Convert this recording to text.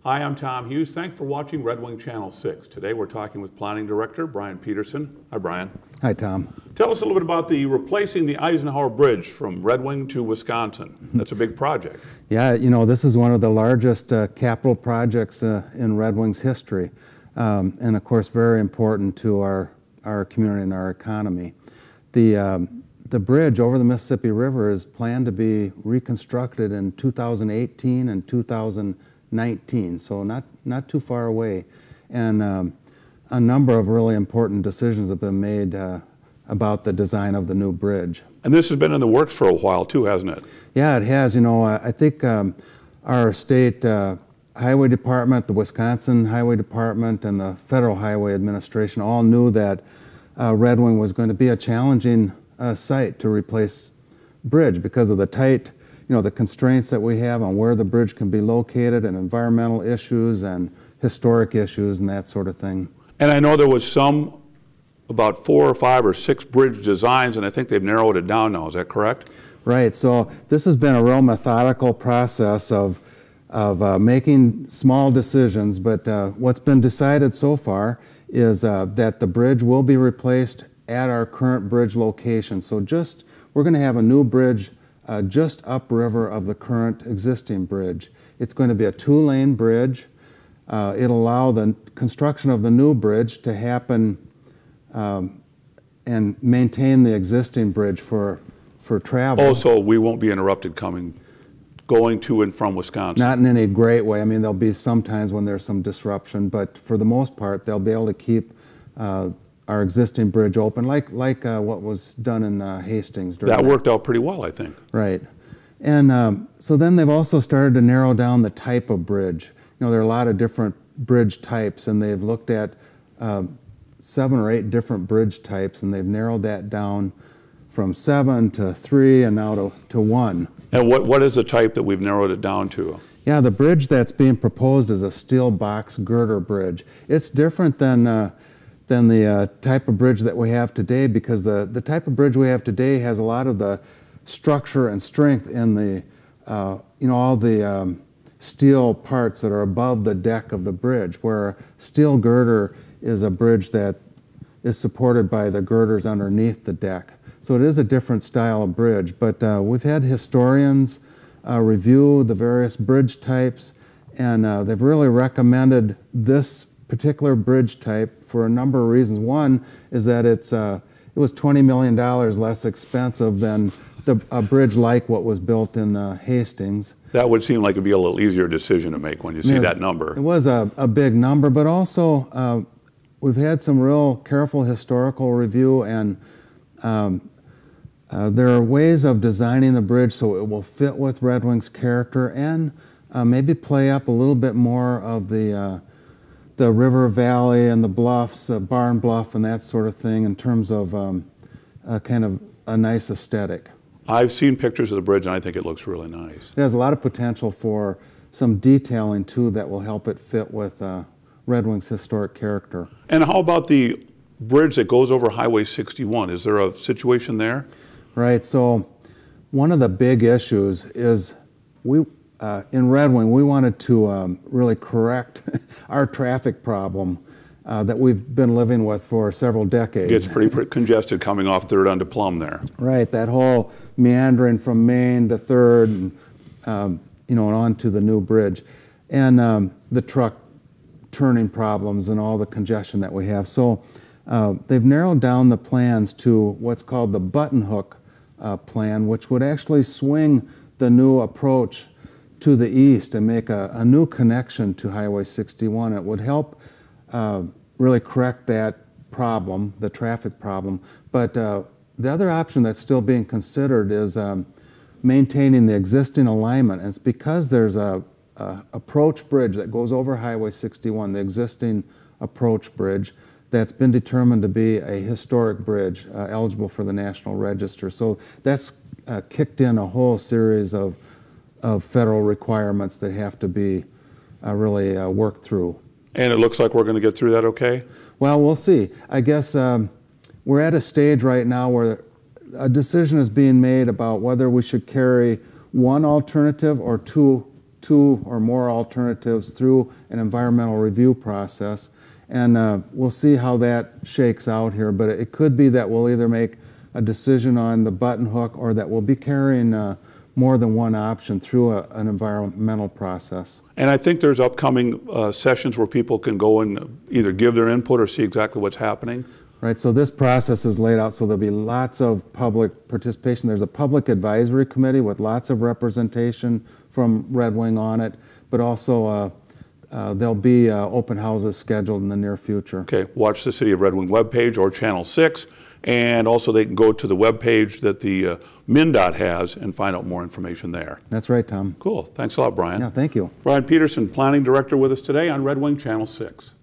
Hi, I'm Tom Hughes. Thanks for watching Red Wing Channel 6. Today we're talking with Planning Director Brian Peterson. Hi, Brian. Hi, Tom. Tell us a little bit about replacing the Eisenhower Bridge from Red Wing to Wisconsin. That's a big project. Yeah, you know, this is one of the largest capital projects in Red Wing's history, and of course very important to our community and our economy. The bridge over the Mississippi River is planned to be reconstructed in 2018 and 2019, so not too far away. And a number of really important decisions have been made about the design of the new bridge. And this has been in the works for a while too, hasn't it? Yeah, it has. You know, I think our state highway department, the Wisconsin Highway Department, and the Federal Highway Administration all knew that Red Wing was going to be a challenging site to replace bridge because of the tight, you know, the constraints that we have on where the bridge can be located, and environmental issues and historic issues and that sort of thing. And I know there was about 4 or 5 or 6 bridge designs, and I think they've narrowed it down now. Is that correct? Right. So this has been a real methodical process of making small decisions, but what's been decided so far is that the bridge will be replaced at our current bridge location. So we're going to have a new bridge just upriver of the current existing bridge. It's going to be a 2-lane bridge. It'll allow the construction of the new bridge to happen and maintain the existing bridge for travel. Also, we won't be interrupted going to and from Wisconsin. Not in any great way. I mean, there'll be some times when there's some disruption, but for the most part, they'll be able to keep our existing bridge open, like what was done in Hastings. That worked out pretty well, I think. Right. And so then they've also started to narrow down the type of bridge. You know, there are a lot of different bridge types, and they've looked at 7 or 8 different bridge types, and they've narrowed that down from 7 to 3 and now to 1. And what is the type that we've narrowed it down to? Yeah, the bridge that's being proposed is a steel box girder bridge. It's different than the type of bridge that we have today, because the type of bridge we have today has a lot of the structure and strength in the, you know, all the steel parts that are above the deck of the bridge, where a steel girder is a bridge that is supported by the girders underneath the deck. So it is a different style of bridge, but we've had historians review the various bridge types, and they've really recommended this particular bridge type for a number of reasons. One is that it was $20 million less expensive than a bridge like what was built in Hastings. That would seem like it'd be a little easier decision to make when you see that number. It was a big number, but also we've had some real careful historical review, and there are ways of designing the bridge so it will fit with Red Wing's character and maybe play up a little bit more of the river valley and the bluffs, Barn Bluff and that sort of thing, in terms of kind of a nice aesthetic. I've seen pictures of the bridge, and I think it looks really nice. It has a lot of potential for some detailing too that will help it fit with Red Wing's historic character. And how about the bridge that goes over Highway 61? Is there a situation there? Right. So one of the big issues is in Red Wing, we wanted to really correct our traffic problem that we've been living with for several decades. It gets pretty congested coming off 3rd onto Plum there. Right, that whole meandering from Main to 3rd, and, you know, and on to the new bridge, and the truck turning problems and all the congestion that we have. So they've narrowed down the plans to what's called the button hook plan, which would actually swing the new approach to the east and make a new connection to Highway 61. It would help really correct that problem, the traffic problem. But the other option that's still being considered is maintaining the existing alignment. And it's because there's a approach bridge that goes over Highway 61, the existing approach bridge, that's been determined to be a historic bridge eligible for the National Register. So that's kicked in a whole series of federal requirements that have to be really worked through. And it looks like we're going to get through that okay? Well, we'll see. I guess we're at a stage right now where a decision is being made about whether we should carry one alternative or two 2 or more alternatives through an environmental review process. And we'll see how that shakes out here. But it could be that we'll either make a decision on the button hook or that we'll be carrying more than one option through an environmental process. And I think there's upcoming sessions where people can go and either give their input or see exactly what's happening. Right, so this process is laid out so there'll be lots of public participation. There's a public advisory committee with lots of representation from Red Wing on it, but also there'll be open houses scheduled in the near future. Okay, watch the City of Red Wing webpage or Channel 6, and also they can go to the webpage that the MnDOT has and find out more information there. That's right, Tom. Cool, thanks a lot, Brian. Yeah, thank you. Brian Peterson, Planning Director, with us today on Red Wing Channel 6.